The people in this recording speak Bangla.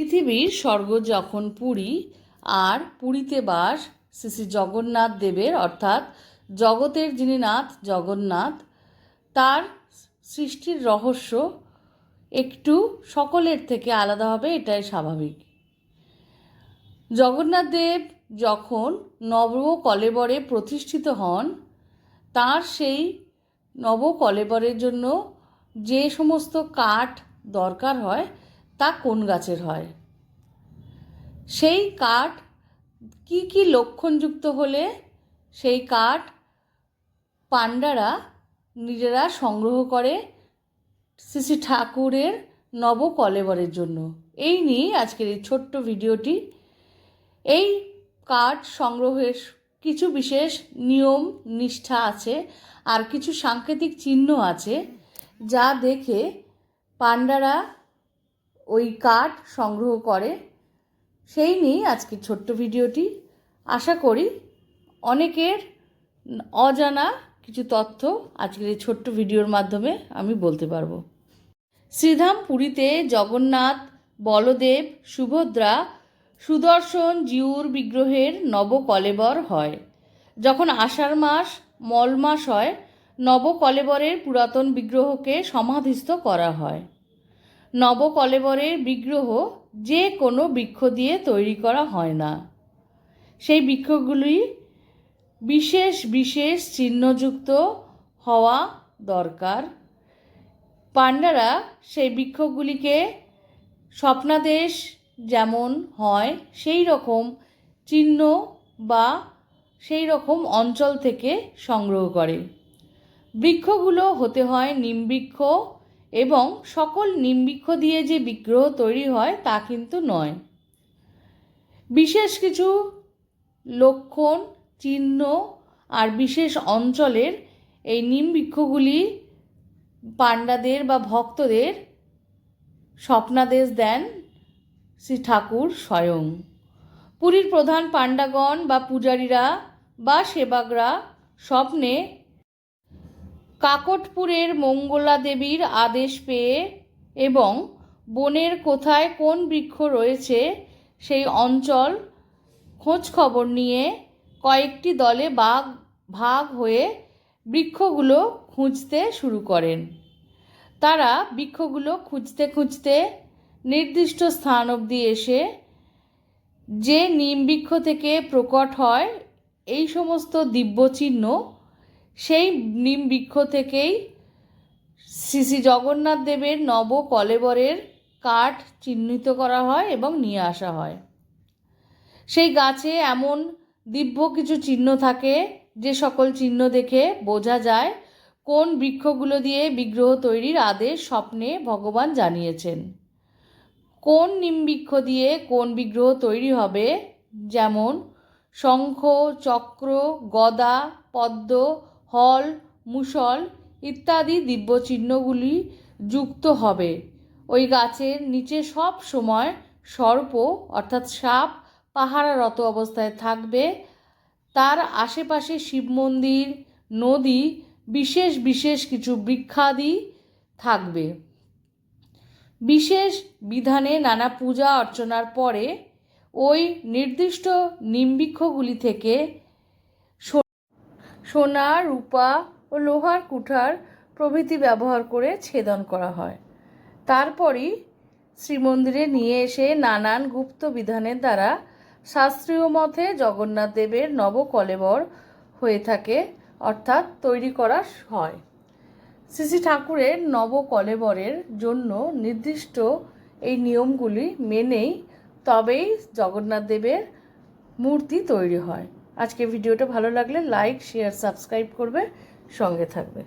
পৃথিবীর স্বর্গ যখন পুরী, আর পুরীতে বাস শ্রী শ্রী জগন্নাথ দেবের, অর্থাৎ জগতের যিনি নাথ জগন্নাথ, তার সৃষ্টির রহস্য একটু সকলের থেকে আলাদা হবে, এটাই স্বাভাবিক। জগন্নাথ দেব যখন নবকলেবরে প্রতিষ্ঠিত হন, তার সেই নবকলেবরের জন্য যে সমস্ত কাঠ দরকার হয় তা কোন গাছের হয়, সেই কাঠ কি কি লক্ষণযুক্ত হলে সেই কাঠ পাণ্ডারা নিজেরা সংগ্রহ করে শ্রী শ্রী ঠাকুরের নবকলেবরের জন্য, এই নিয়ে আজকের এই ছোট্ট ভিডিওটি। এই কাঠ সংগ্রহের কিছু বিশেষ নিয়ম নিষ্ঠা আছে, আর কিছু সাংকেতিক চিহ্ন আছে যা দেখে পাণ্ডারা ওই কাঠ সংগ্রহ করে, সেই নিয়ে আজকের ছোট্ট ভিডিওটি। আশা করি অনেকের অজানা কিছু তথ্য আজকের এই ছোট্ট ভিডিওর মাধ্যমে আমি বলতে পারবো। শ্রীধাম পুরীতে জগন্নাথ, বলদেব, সুভদ্রা, সুদর্শন জিউর বিগ্রহের নবকলেবর হয়। যখন আষাঢ় মাস মল মাস হয়, নবকলেবরের পুরাতন বিগ্রহকে সমাধিস্থ করা হয়। নবকলেবরের বিগ্রহ যে কোনো বৃক্ষ দিয়ে তৈরি করা হয় না, সেই বৃক্ষগুলি বিশেষ বিশেষ চিহ্নযুক্ত হওয়া দরকার। পাণ্ডারা সেই বৃক্ষগুলিকে স্বপ্নাদেশ যেমন হয় সেই রকম চিহ্ন বা সেই রকম অঞ্চল থেকে সংগ্রহ করে। বৃক্ষগুলো হতে হয় নিমবৃক্ষ, এবং সকল নিমবৃক্ষ দিয়ে যে বিগ্রহ তৈরি হয় তা কিন্তু নয়। বিশেষ কিছু লক্ষণ চিহ্ন আর বিশেষ অঞ্চলের এই নিমবৃক্ষগুলি পাণ্ডাদের বা ভক্তদের স্বপ্নাদেশ দেন শ্রী ঠাকুর স্বয়ং। পুরীর প্রধান পাণ্ডাগণ বা পূজারীরা বা সেবকরা স্বপ্নে কাকটপুরের মঙ্গলা দেবীর আদেশ পেয়ে এবং বনের কোথায় কোন বৃক্ষ রয়েছে সেই অঞ্চল খোঁজ খবর নিয়ে কয়েকটি দলে ভাগ হয়ে বৃক্ষগুলো খুঁজতে শুরু করেন। তারা বৃক্ষগুলো খুঁজতে খুঁজতে নির্দিষ্ট স্থান অবধি এসে যে নিমবৃক্ষ থেকে প্রকট হয় এই সমস্ত দিব্যচিহ্ন, সেই নিমবৃক্ষ থেকেই শ্রী শ্রী জগন্নাথ দেবের নবকলেবরের কাঠ চিহ্নিত করা হয় এবং নিয়ে আসা হয়। সেই গাছে এমন দিব্য কিছু চিহ্ন থাকে যে সকল চিহ্ন দেখে বোঝা যায় কোন বৃক্ষগুলো দিয়ে বিগ্রহ তৈরির আদেশ স্বপ্নে ভগবান জানিয়েছেন। কোন নিমবৃক্ষ দিয়ে কোন বিগ্রহ তৈরি হবে, যেমন শঙ্খ, চক্র, গদা, পদ্ম, হল, মুসল ইত্যাদি দিব্যচিহ্নগুলি যুক্ত হবে। ওই গাছের নিচে সব সময় সর্প অর্থাৎ সাপ পাহারারত অবস্থায় থাকবে। তার আশেপাশে শিব মন্দির, নদী, বিশেষ বিশেষ কিছু বৃক্ষাদি থাকবে। বিশেষ বিধানে নানা পূজা অর্চনার পরে ওই নির্দিষ্ট নিমবৃক্ষগুলি থেকে সোনা, রূপা ও লোহার কুঠার প্রভৃতি ব্যবহার করে ছেদন করা হয়। তারপরই শ্রীমন্দিরে নিয়ে এসে নানান গুপ্ত বিধানের দ্বারা শাস্ত্রীয় মতে জগন্নাথ দেবের নবকলেবর হয়ে থাকে, অর্থাৎ তৈরি করা হয়। শ্রী শ্রী ঠাকুরের নবকলেবরের জন্য নির্দিষ্ট এই নিয়মগুলি মেনেই তবেই জগন্নাথ দেবের মূর্তি তৈরি হয়। আজকে ভিডিওটা ভালো লাগলে লাইক, শেয়ার, সাবস্ক্রাইব করবে, সঙ্গে থাকবে।